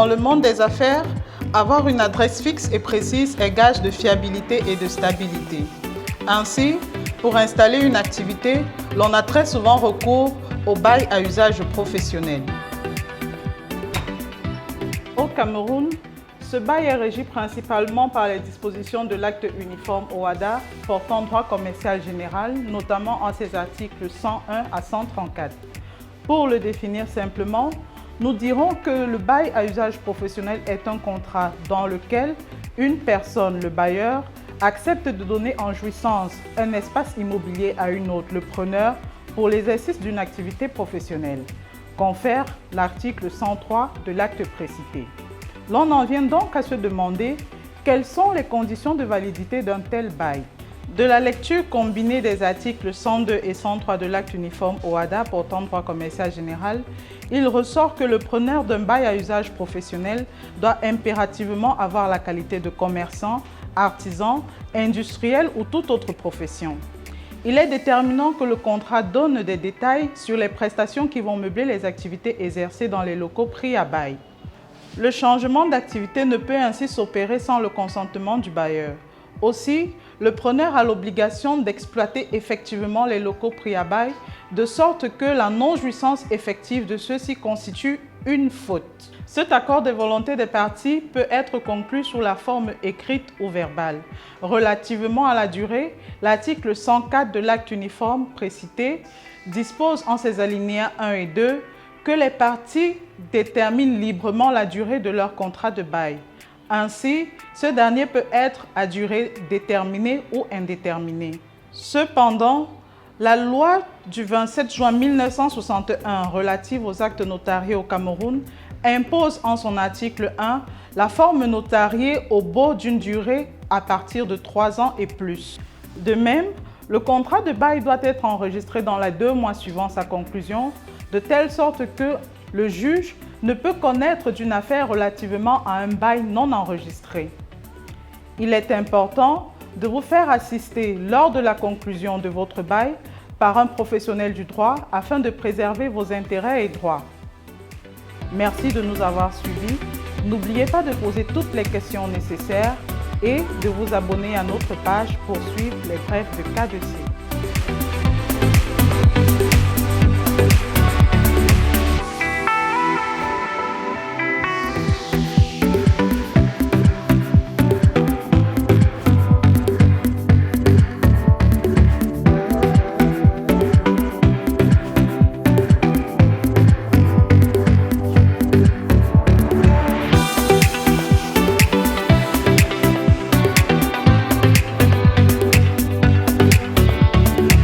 Dans le monde des affaires, avoir une adresse fixe et précise est gage de fiabilité et de stabilité. Ainsi, pour installer une activité, l'on a très souvent recours au bail à usage professionnel. Au Cameroun, ce bail est régi principalement par les dispositions de l'acte uniforme OHADA portant droit commercial général, notamment en ses articles 101 à 134. Pour le définir simplement, nous dirons que le bail à usage professionnel est un contrat dans lequel une personne, le bailleur, accepte de donner en jouissance un espace immobilier à une autre, le preneur, pour l'exercice d'une activité professionnelle, confère l'article 103 de l'acte précité. L'on en vient donc à se demander quelles sont les conditions de validité d'un tel bail. De la lecture combinée des articles 102 et 103 de l'acte uniforme OHADA portant droit commercial général, il ressort que le preneur d'un bail à usage professionnel doit impérativement avoir la qualité de commerçant, artisan, industriel ou toute autre profession. Il est déterminant que le contrat donne des détails sur les prestations qui vont meubler les activités exercées dans les locaux pris à bail. Le changement d'activité ne peut ainsi s'opérer sans le consentement du bailleur. Aussi, le preneur a l'obligation d'exploiter effectivement les locaux pris à bail, de sorte que la non-jouissance effective de ceux-ci constitue une faute. Cet accord de volonté des parties peut être conclu sous la forme écrite ou verbale. Relativement à la durée, l'article 104 de l'acte uniforme précité dispose en ses alinéas 1 et 2 que les parties déterminent librement la durée de leur contrat de bail. Ainsi, ce dernier peut être à durée déterminée ou indéterminée. Cependant, la loi du 27 juin 1961 relative aux actes notariés au Cameroun impose en son article 1 la forme notariée au baux d'une durée à partir de 3 ans et plus. De même, le contrat de bail doit être enregistré dans les 2 mois suivant sa conclusion, de telle sorte que le juge ne peut connaître d'une affaire relativement à un bail non enregistré. Il est important de vous faire assister lors de la conclusion de votre bail par un professionnel du droit afin de préserver vos intérêts et droits. Merci de nous avoir suivis. N'oubliez pas de poser toutes les questions nécessaires et de vous abonner à notre page pour suivre les brefs de cas de C.